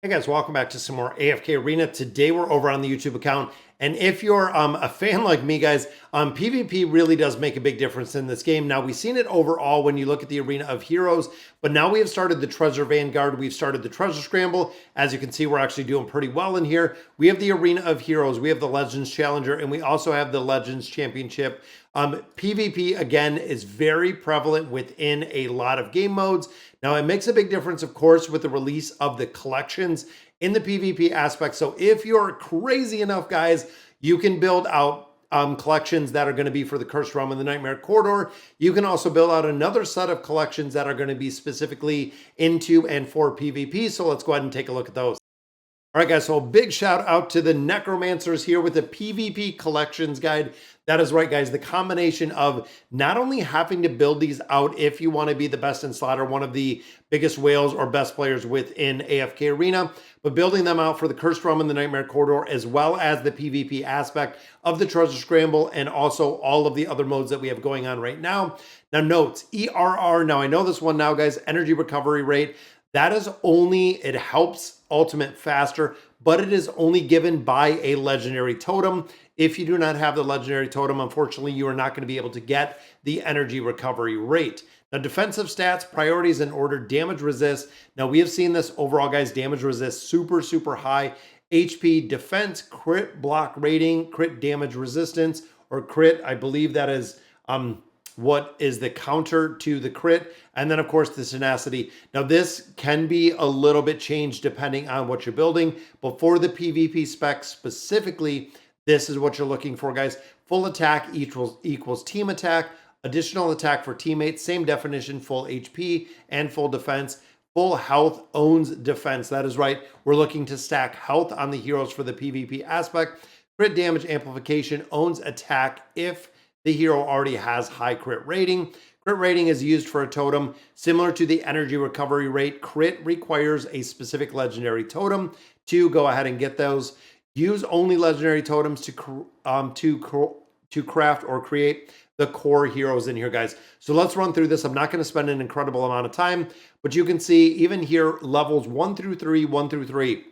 Hey guys, welcome back to some more AFK Arena. Today we're over on the YouTube account, and if you're a fan like me, guys, PvP really does make a big difference in this game. Now, we've seen it overall when you look at the Arena of Heroes, but now we have started the Treasure Vanguard, we've started the Treasure Scramble. As you can see, we're actually doing pretty well in here. We have the Arena of Heroes, we have the Legends Challenger, and we also have the Legends Championship. PvP, again, is very prevalent within a lot of game modes. Now, it makes a big difference, of course, with the release of the collections in the PvP aspect. So if you're crazy enough, guys, you can build out collections that are going to be for the Cursed Realm and the Nightmare Corridor. You can also build out another set of collections that are going to be specifically into and for PvP. So let's go ahead and take a look at those. All right, guys, so a big shout out to the Necromancers here with the PvP collections guide. That is right, guys, the combination of not only having to build these out if you want to be the best in slot or one of the biggest whales or best players within AFK Arena, but building them out for the Cursed Realm and the Nightmare Corridor, as well as the PvP aspect of the Treasure Scramble and also all of the other modes that we have going on right now. Now, notes, ERR, now I know this one now, guys, energy recovery rate. That is only, it helps ultimate faster, but it is only given by a legendary totem. If you do not have the legendary totem, unfortunately, you are not going to be able to get the energy recovery rate. Now, defensive stats, priorities in order, damage resist. Now, we have seen this overall, guys, damage resist super, super high. HP, defense, crit block rating, crit damage resistance, or crit, I believe that is what is the counter to the crit, and then of course the tenacity. Now this can be a little bit changed depending on what you're building, but for the PvP specs specifically, this is what you're looking for, guys. Full attack equals team attack, additional attack for teammates, same definition, full HP and full defense. Full health owns defense. That is right, we're looking to stack health on the heroes for the PvP aspect. Crit damage amplification owns attack if the hero already has high crit rating. Crit rating is used for a totem. Similar to the energy recovery rate, crit requires a specific legendary totem to go ahead and get those. Use only legendary totems to craft or create the core heroes in here, guys. So let's run through this. I'm not going to spend an incredible amount of time, but you can see even here, levels 1 through 3.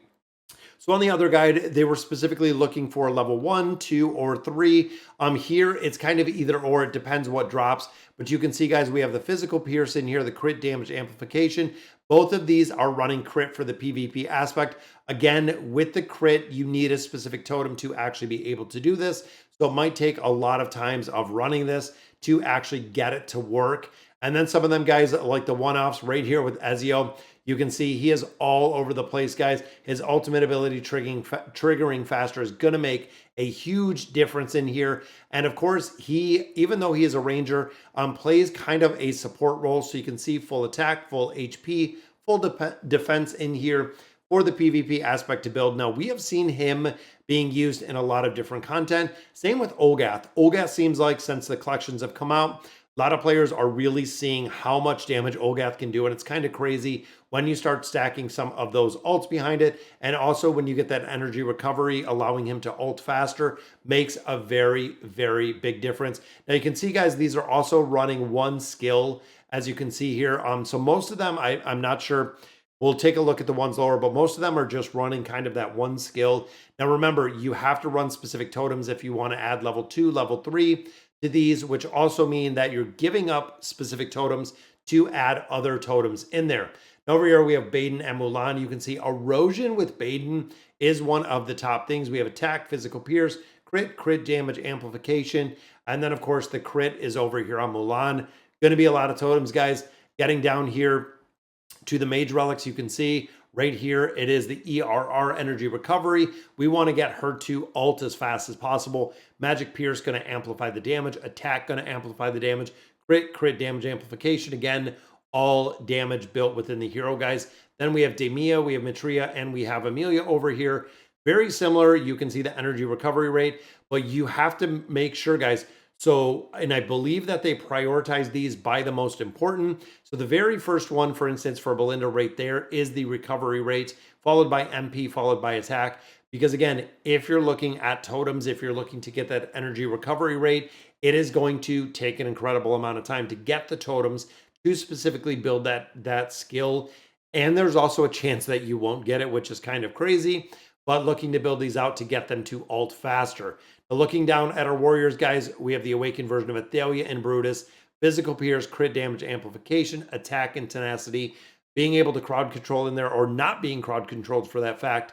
So on the other guide, they were specifically looking for level 1, 2, or 3. Here, it's kind of either or. It depends what drops. But you can see, guys, we have the physical pierce in here, the crit damage amplification. Both of these are running crit for the PvP aspect. Again, with the crit, you need a specific totem to actually be able to do this. So it might take a lot of times of running this to actually get it to work. And then some of them guys, like the one-offs right here with Ezio, you can see he is all over the place, guys. His ultimate ability triggering faster is going to make a huge difference in here. And of course, he, even though he is a ranger, plays kind of a support role. So you can see full attack, full HP, full defense in here for the PvP aspect to build. Now, we have seen him being used in a lot of different content. Same with Olgath. Olgath seems like since the collections have come out, a lot of players are really seeing how much damage Olgath can do, and it's kind of crazy when you start stacking some of those ults behind it, and also when you get that energy recovery, allowing him to ult faster makes a very, very big difference. Now you can see, guys, these are also running one skill, as you can see here. So most of them, I'm not sure. We'll take a look at the ones lower, but most of them are just running kind of that one skill. Now remember, you have to run specific totems if you want to add level 2, level 3 to these, which also mean that you're giving up specific totems to add other totems in there. Now over here, we have Baden and Mulan. You can see erosion with Baden is one of the top things. We have attack, physical pierce, crit damage amplification. And then of course the crit is over here on Mulan. Going to be a lot of totems, guys. Getting down here to the Mage relics, you can see right here, it is the ERR energy recovery. We want to get her to ult as fast as possible. Magic Pierce going to amplify the damage. Attack going to amplify the damage. Crit damage amplification. Again, all damage built within the hero, guys. Then we have Demia, we have Matria, and we have Amelia over here. Very similar. You can see the energy recovery rate, but you have to make sure, guys. So, and I believe that they prioritize these by the most important. So the very first one, for instance, for Belinda right there is the recovery rate, followed by MP, followed by attack. Because again, if you're looking at totems, if you're looking to get that energy recovery rate, it is going to take an incredible amount of time to get the totems to specifically build that skill. And there's also a chance that you won't get it, which is kind of crazy, but looking to build these out to get them to ult faster. Now, looking down at our warriors, guys, we have the awakened version of Athalia and Brutus, physical pierce, crit damage amplification, attack and tenacity, being able to crowd control in there or not being crowd controlled for that fact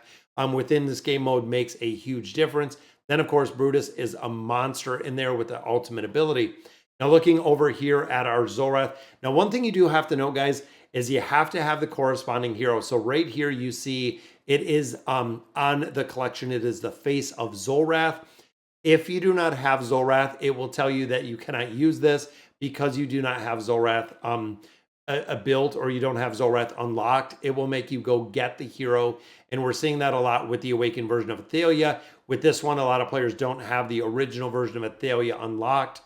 within this game mode makes a huge difference. Then, of course, Brutus is a monster in there with the ultimate ability. Now, looking over here at our Zorath. Now, one thing you do have to know, guys, is you have to have the corresponding hero. So right here, you see it is on the collection. It is the face of Zorath. If you do not have Zorath, it will tell you that you cannot use this because you do not have Zorath built or you don't have Zorath unlocked. It will make you go get the hero. And we're seeing that a lot with the awakened version of Athalia. With this one, a lot of players don't have the original version of Athalia unlocked.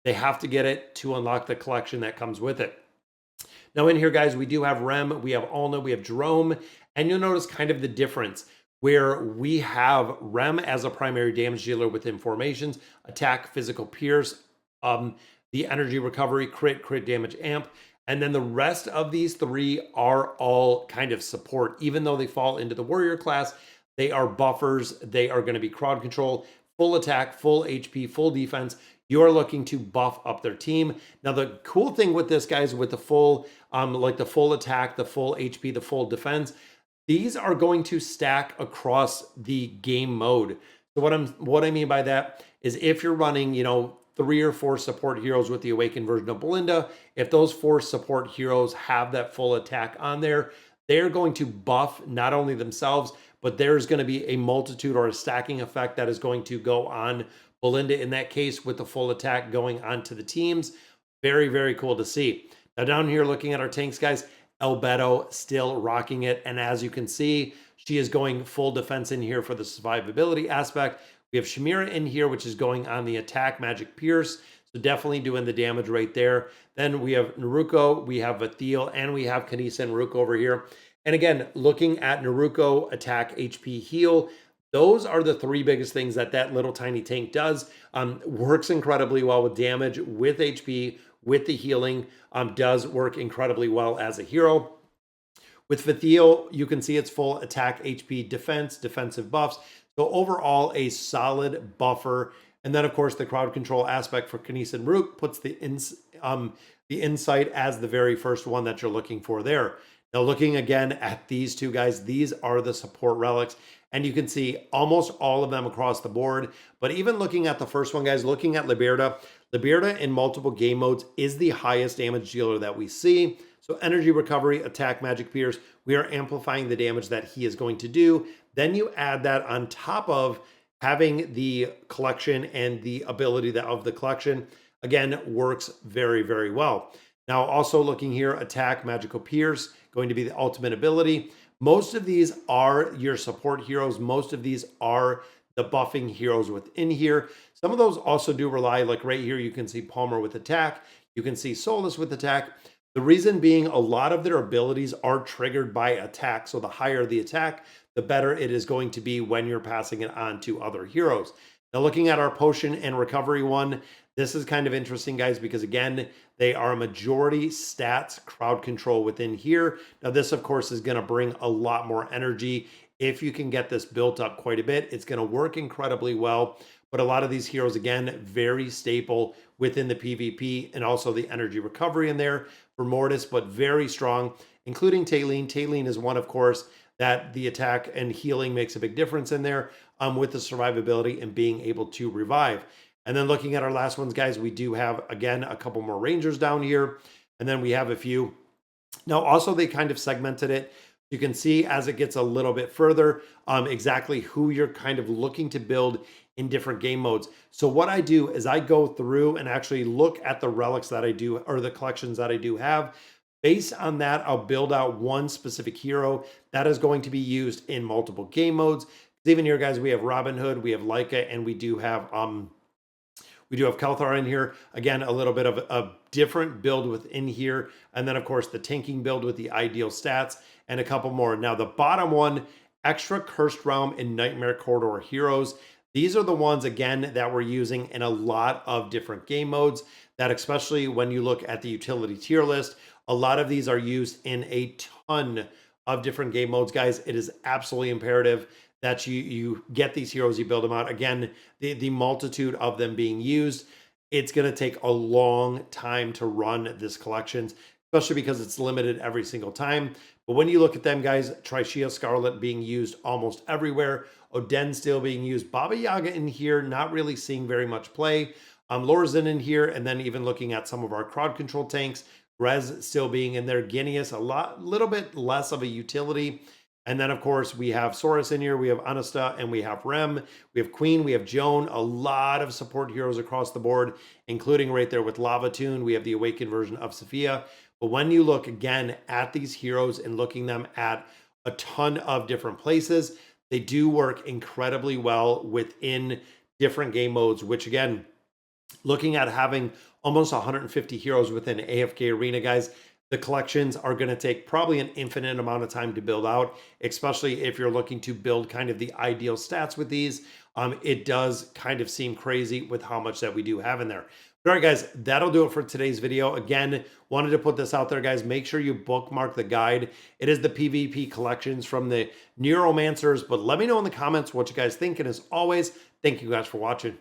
They have to get it to unlock the collection that comes with it. Now in here, guys, we do have Rem, we have Alna, we have Jerome, and you'll notice kind of the difference where we have Rem as a primary damage dealer within formations, attack, physical pierce, the energy recovery, crit damage amp, and then the rest of these three are all kind of support. Even though they fall into the warrior class, they are buffers, they are going to be crowd control, full attack, full HP, full defense. You're looking to buff up their team. Now, the cool thing with this, guys, with the full, like the full attack, the full HP, the full defense, these are going to stack across the game mode. So what I mean by that is if you're running, 3 or 4 support heroes with the awakened version of Belinda, if those 4 support heroes have that full attack on there, they're going to buff not only themselves, but there's going to be a multitude or a stacking effect that is going to go on Belinda in that case with the full attack going onto the teams. Very, very cool to see. Now down here looking at our tanks, guys, Albedo still rocking it. And as you can see, she is going full defense in here for the survivability aspect. We have Shamira in here, which is going on the attack, magic pierce. So definitely doing the damage right there. Then we have Naruko, we have Vathiel, and we have Kanisa and Naruko over here. And again, looking at Naruko, attack, HP, heal, those are the 3 biggest things that little tiny tank does. Works incredibly well with damage, with HP, with the healing. Does work incredibly well as a hero. With Vathiel, you can see it's full attack, HP, defense, defensive buffs. So overall, a solid buffer. And then, of course, the crowd control aspect for Kanisa and Rook puts the insight as the very first one that you're looking for there. Now, looking again at these 2 guys, these are the support relics. And you can see almost all of them across the board. But even looking at the first one, guys, looking at Liberta in multiple game modes is the highest damage dealer that we see. So energy recovery, attack, magic pierce, we are amplifying the damage that he is going to do. Then you add that on top of having the collection and the ability of the collection. Again, works very, very well. Now, also looking here, attack, magical pierce, going to be the ultimate ability. Most of these are your support heroes. Most of these are the buffing heroes within here. Some of those also do rely, like right here, you can see Palmer with attack. You can see Solus with attack. The reason being a lot of their abilities are triggered by attack. So the higher the attack, the better it is going to be when you're passing it on to other heroes. Now, looking at our potion and recovery one, this is kind of interesting, guys, because again, they are a majority stats crowd control within here. Now, this, of course, is going to bring a lot more energy. If you can get this built up quite a bit, it's going to work incredibly well. But a lot of these heroes, again, very staple within the PvP and also the energy recovery in there for Mortis, but very strong, including Taylene. Taylene is one, of course, that the attack and healing makes a big difference in there with the survivability and being able to revive. And then looking at our last ones, guys, we do have, again, a couple more Rangers down here. And then we have a few. Now, also, they kind of segmented it. You can see as it gets a little bit further, exactly who you're kind of looking to build in different game modes. So what I do is I go through and actually look at the relics that I do, or the collections that I do have. Based on that, I'll build out one specific hero that is going to be used in multiple game modes. Even here, guys, we have Robin Hood, we have Leica, and we do have Kelthar in here. Again, a little bit of a different build within here. And then, of course, the tanking build with the ideal stats and a couple more. Now, the bottom one, extra Cursed Realm and Nightmare Corridor heroes. These are the ones, again, that we're using in a lot of different game modes, that especially when you look at the utility tier list, a lot of these are used in a ton of different game modes, guys. It is absolutely imperative that you get these heroes, you build them out. Again, the multitude of them being used, it's going to take a long time to run this collections, especially because it's limited every single time. But when you look at them, guys, Trishea Scarlet being used almost everywhere, Oden still being used, Baba Yaga in here, not really seeing very much play. Lorzen in here, and then even looking at some of our crowd control tanks, Rez still being in there, Guineas little bit less of a utility. And then, of course, we have Saurus in here, we have Anasta, and we have Rem, we have Queen, we have Joan, a lot of support heroes across the board, including right there with Lava Tune. We have the Awakened version of Sophia. But when you look again at these heroes and looking them at a ton of different places, they do work incredibly well within different game modes, which again, looking at having almost 150 heroes within AFK Arena, guys, the collections are going to take probably an infinite amount of time to build out, especially if you're looking to build kind of the ideal stats with these. It does kind of seem crazy with how much that we do have in there. All right, guys, that'll do it for today's video. Again, wanted to put this out there, guys. Make sure you bookmark the guide. It is the PvP collections from the Neuromancers, but let me know in the comments what you guys think. And as always, thank you guys for watching.